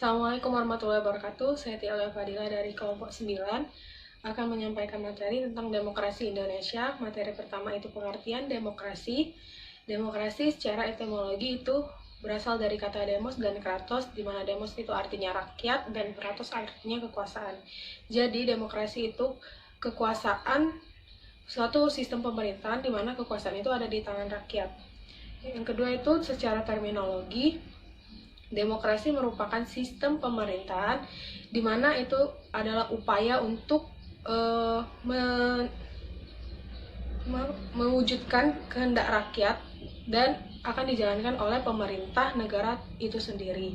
Assalamualaikum warahmatullahi wabarakatuh. Saya Tia Fadila dari kelompok 9 akan menyampaikan materi tentang demokrasi Indonesia. Materi pertama itu pengertian demokrasi. Demokrasi secara etimologi itu berasal dari kata demos dan kratos, di mana demos itu artinya rakyat dan kratos artinya kekuasaan. Jadi demokrasi itu kekuasaan suatu sistem pemerintahan di mana kekuasaan itu ada di tangan rakyat. Yang kedua itu secara terminologi, demokrasi merupakan sistem pemerintahan di mana itu adalah upaya untuk mewujudkan kehendak rakyat dan akan dijalankan oleh pemerintah negara itu sendiri.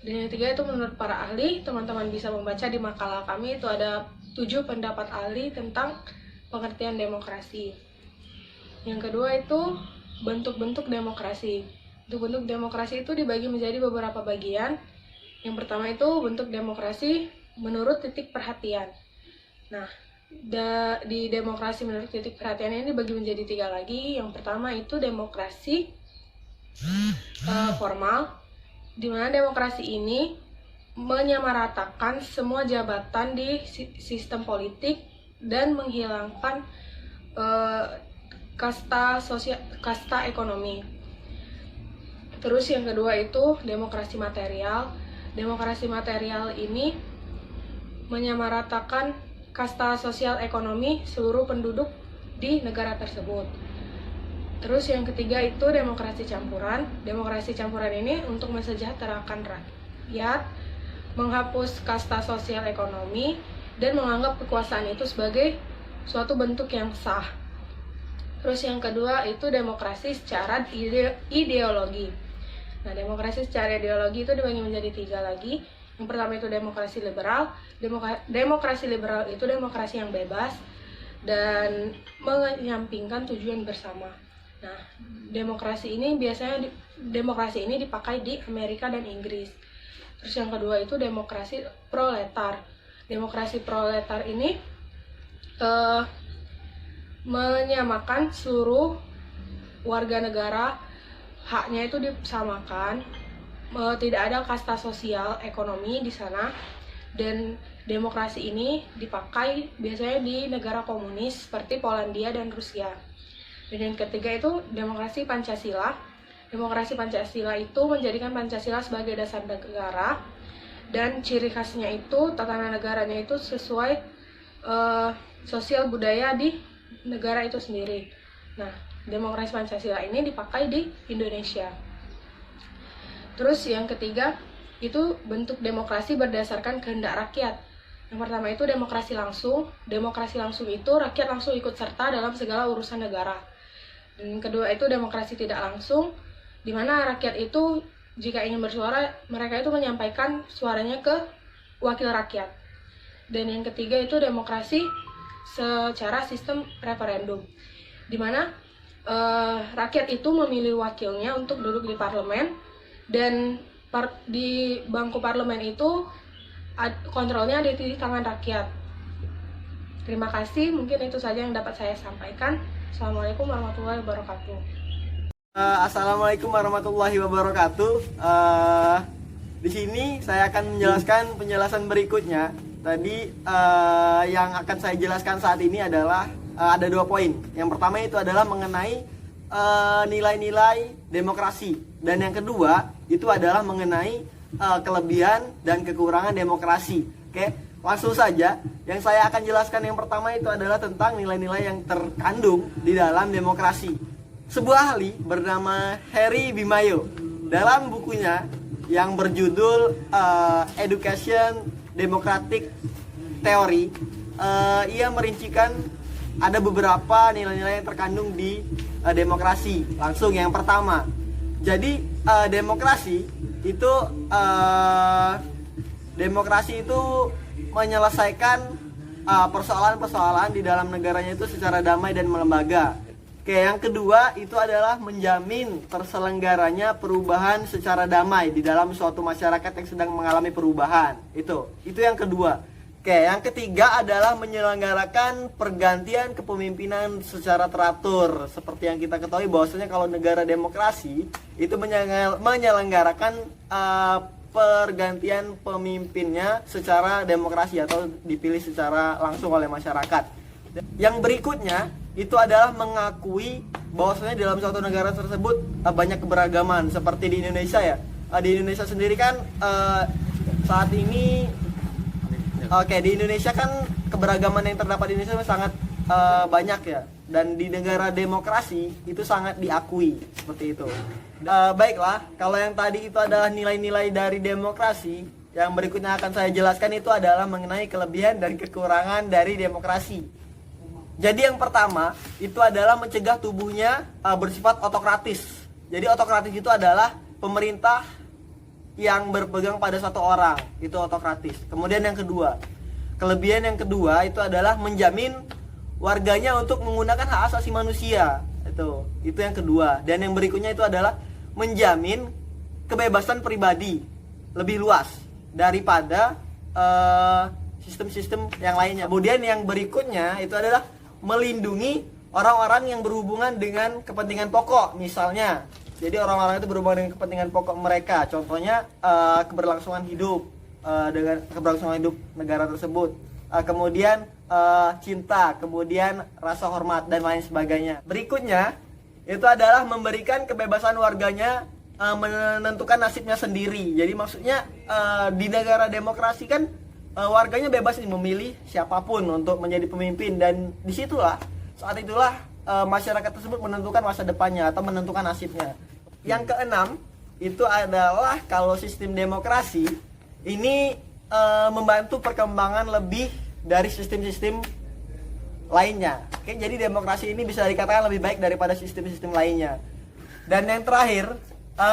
Dan yang ketiga itu menurut para ahli, teman-teman bisa membaca di makalah kami, itu ada 7 pendapat ahli tentang pengertian demokrasi. Yang kedua itu bentuk-bentuk demokrasi. Bentuk demokrasi itu dibagi menjadi beberapa bagian. Yang pertama itu bentuk demokrasi menurut titik perhatian. Nah, di demokrasi menurut titik perhatian ini dibagi menjadi 3 lagi. Yang pertama itu demokrasi formal, di mana demokrasi ini menyamaratakan semua jabatan di sistem politik dan menghilangkan kasta ekonomi. Terus yang kedua itu demokrasi material. Demokrasi material ini menyamaratakan kasta sosial ekonomi seluruh penduduk di negara tersebut. Terus yang ketiga itu demokrasi campuran. Demokrasi campuran ini untuk mensejahterakan rakyat, menghapus kasta sosial ekonomi, dan menganggap kekuasaan itu sebagai suatu bentuk yang sah. Terus yang kedua itu demokrasi secara ideologi. Nah, demokrasi secara ideologi itu dibagi menjadi 3 lagi. Yang pertama itu demokrasi liberal. Demokrasi liberal itu demokrasi yang bebas dan menyampingkan tujuan bersama. Nah, demokrasi ini dipakai di Amerika dan Inggris. Terus yang kedua itu demokrasi proletar. Demokrasi proletar ini menyamakan seluruh warga negara, haknya itu disamakan, tidak ada kasta sosial ekonomi di sana, dan demokrasi ini dipakai biasanya di negara komunis seperti Polandia dan Rusia. Dan yang ketiga itu demokrasi Pancasila. Demokrasi Pancasila itu menjadikan Pancasila sebagai dasar negara, dan ciri khasnya itu tatanan negaranya itu sesuai sosial budaya di negara itu sendiri. Nah, demokrasi Pancasila ini dipakai di Indonesia. Terus yang ketiga itu bentuk demokrasi berdasarkan kehendak rakyat. Yang pertama itu demokrasi langsung. Demokrasi langsung itu rakyat langsung ikut serta dalam segala urusan negara. Dan yang kedua itu demokrasi tidak langsung, di mana rakyat itu jika ingin bersuara, mereka itu menyampaikan suaranya ke wakil rakyat. Dan yang ketiga itu demokrasi secara sistem referendum, di mana rakyat itu memilih wakilnya untuk duduk di parlemen, dan di bangku parlemen itu kontrolnya ada di tangan rakyat. Terima kasih, mungkin itu saja yang dapat saya sampaikan. Assalamualaikum warahmatullahi wabarakatuh. Assalamualaikum warahmatullahi wabarakatuh. Di sini saya akan menjelaskan penjelasan berikutnya. Tadi yang akan saya jelaskan saat ini adalah ada 2 poin. Yang pertama itu adalah mengenai nilai-nilai demokrasi, dan yang kedua itu adalah mengenai kelebihan dan kekurangan demokrasi. Oke, langsung saja. Yang saya akan jelaskan yang pertama itu adalah tentang nilai-nilai yang terkandung di dalam demokrasi. Sebuah ahli bernama Harry Bimayo dalam bukunya yang berjudul Education Democratic Theory, ia merincikan ada beberapa nilai-nilai yang terkandung di demokrasi. Langsung yang pertama, jadi demokrasi itu menyelesaikan persoalan-persoalan di dalam negaranya itu secara damai dan melembaga. Oke, yang kedua itu adalah menjamin terselenggaranya perubahan secara damai di dalam suatu masyarakat yang sedang mengalami perubahan. Itu yang kedua. Oke, yang ketiga adalah menyelenggarakan pergantian kepemimpinan secara teratur. Seperti yang kita ketahui bahwasanya kalau negara demokrasi itu menyelenggarakan pergantian pemimpinnya secara demokrasi atau dipilih secara langsung oleh masyarakat. Yang berikutnya itu adalah mengakui bahwasanya dalam suatu negara tersebut banyak keberagaman seperti di Indonesia ya. Di Indonesia sendiri kan saat ini di Indonesia kan keberagaman yang terdapat di Indonesia sangat banyak ya, dan di negara demokrasi itu sangat diakui seperti itu. Baiklah, kalau yang tadi itu adalah nilai-nilai dari demokrasi, yang berikutnya akan saya jelaskan itu adalah mengenai kelebihan dan kekurangan dari demokrasi. Jadi yang pertama itu adalah mencegah tubuhnya bersifat otokratis. Jadi otokratis itu adalah pemerintah yang berpegang pada satu orang, itu otokratis. Kemudian yang kedua, kelebihan yang kedua itu adalah menjamin warganya untuk menggunakan hak asasi manusia. Itu yang kedua. Dan yang berikutnya itu adalah menjamin kebebasan pribadi lebih luas daripada sistem-sistem yang lainnya. Kemudian yang berikutnya itu adalah melindungi orang-orang yang berhubungan dengan kepentingan pokok, misalnya. Jadi orang-orang itu berhubungan dengan kepentingan pokok mereka. Contohnya keberlangsungan hidup, dengan keberlangsungan hidup negara tersebut. Kemudian cinta, kemudian rasa hormat dan lain sebagainya. Berikutnya itu adalah memberikan kebebasan warganya menentukan nasibnya sendiri. Jadi maksudnya di negara demokrasi kan warganya bebas memilih siapapun untuk menjadi pemimpin, dan saat itulah masyarakat tersebut menentukan masa depannya atau menentukan nasibnya. Yang keenam itu adalah kalau sistem demokrasi ini membantu perkembangan lebih dari sistem-sistem lainnya. Oke, jadi demokrasi ini bisa dikatakan lebih baik daripada sistem-sistem lainnya. Dan yang terakhir,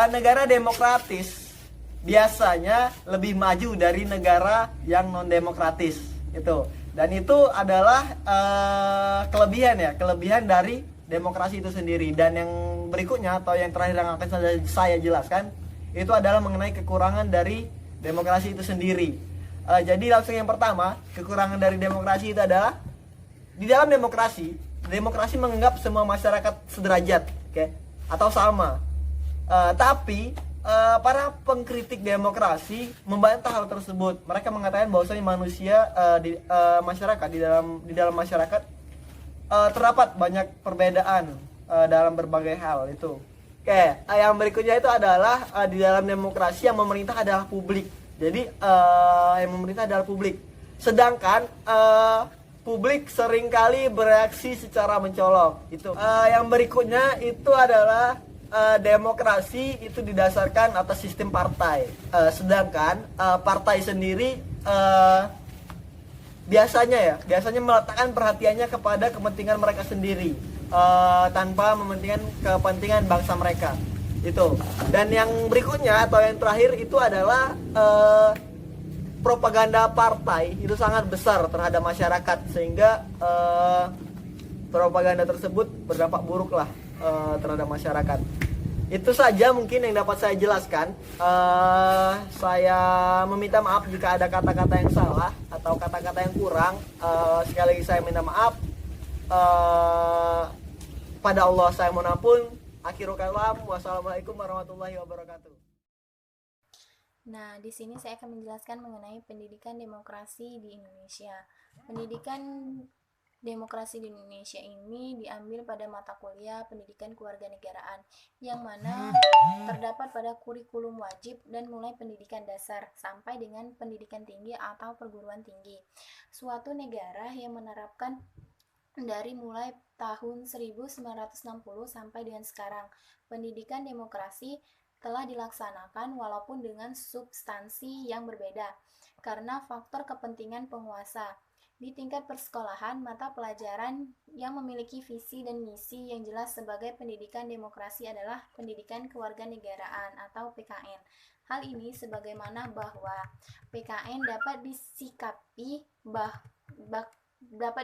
negara demokratis biasanya lebih maju dari negara yang non demokratis itu. Dan itu adalah kelebihan dari demokrasi itu sendiri. Dan yang berikutnya atau yang terakhir yang akan saya jelaskan itu adalah mengenai kekurangan dari demokrasi itu sendiri. Jadi langsung yang pertama, kekurangan dari demokrasi itu adalah di dalam demokrasi menganggap semua masyarakat sederajat, atau sama. Tapi para pengkritik demokrasi membantah hal tersebut. Mereka mengatakan bahwasanya manusia di dalam masyarakat terdapat banyak perbedaan dalam berbagai hal itu. Yang berikutnya itu adalah di dalam demokrasi yang memerintah adalah publik. Jadi yang memerintah adalah publik. Sedangkan publik seringkali bereaksi secara mencolok. Itu. Yang berikutnya itu adalah demokrasi itu didasarkan atas sistem partai. Sedangkan partai sendiri biasanya meletakkan perhatiannya kepada kepentingan mereka sendiri, tanpa mementingkan kepentingan bangsa mereka. Itu. Dan yang berikutnya atau yang terakhir itu adalah propaganda partai itu sangat besar terhadap masyarakat, sehingga propaganda tersebut berdampak buruk lah terhadap masyarakat. Itu saja mungkin yang dapat saya jelaskan. Saya meminta maaf jika ada kata-kata yang salah atau kata-kata yang kurang. Sekali lagi saya minta maaf. Pada Allah saya mohon ampun. Akhirul kalam. Wassalamualaikum warahmatullahi wabarakatuh. Nah, di sini saya akan menjelaskan mengenai pendidikan demokrasi di Indonesia. Pendidikan demokrasi di Indonesia ini diambil pada mata kuliah pendidikan kewarganegaraan, yang mana terdapat pada kurikulum wajib dan mulai pendidikan dasar sampai dengan pendidikan tinggi atau perguruan tinggi. Suatu negara yang menerapkan dari mulai tahun 1960 sampai dengan sekarang, pendidikan demokrasi telah dilaksanakan walaupun dengan substansi yang berbeda karena faktor kepentingan penguasa. Di tingkat persekolahan, mata pelajaran yang memiliki visi dan misi yang jelas sebagai pendidikan demokrasi adalah pendidikan kewarganegaraan atau PKN. Hal ini sebagaimana bahwa PKN dapat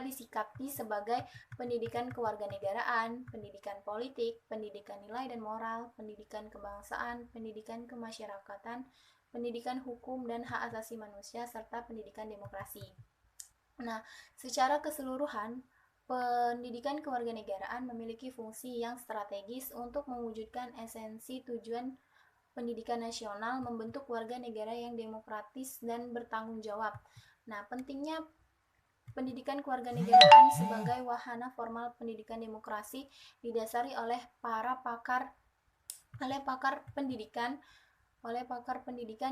disikapi sebagai pendidikan kewarganegaraan, pendidikan politik, pendidikan nilai dan moral, pendidikan kebangsaan, pendidikan kemasyarakatan, pendidikan hukum dan hak asasi manusia, serta pendidikan demokrasi. Nah, secara keseluruhan, pendidikan kewarganegaraan memiliki fungsi yang strategis untuk mewujudkan esensi tujuan pendidikan nasional, membentuk warga negara yang demokratis dan bertanggung jawab. Nah, pentingnya pendidikan kewarganegaraan sebagai wahana formal pendidikan demokrasi didasari oleh pakar pendidikan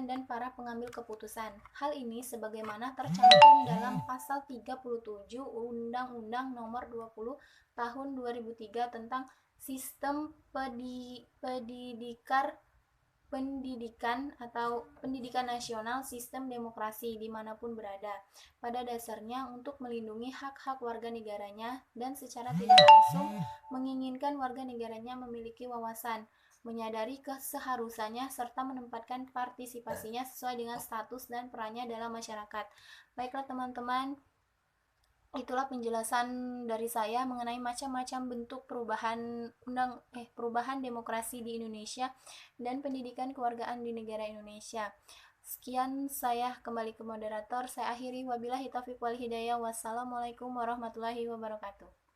dan para pengambil keputusan. Hal ini sebagaimana tercantum dalam pasal 37 Undang-Undang Nomor 20 Tahun 2003 tentang Sistem Pendidikan Nasional Sistem Demokrasi dimanapun berada. Pada dasarnya untuk melindungi hak-hak warga negaranya dan secara tidak langsung menginginkan warga negaranya memiliki wawasan, menyadari keseharusannya serta menempatkan partisipasinya sesuai dengan status dan perannya dalam masyarakat. Baiklah teman-teman, itulah penjelasan dari saya mengenai macam-macam bentuk perubahan demokrasi di Indonesia dan pendidikan kewargaan di negara Indonesia. Sekian, saya kembali ke moderator. Saya akhiri, wabillahi taufiq wal hidayah. Wassalamualaikum warahmatullahi wabarakatuh.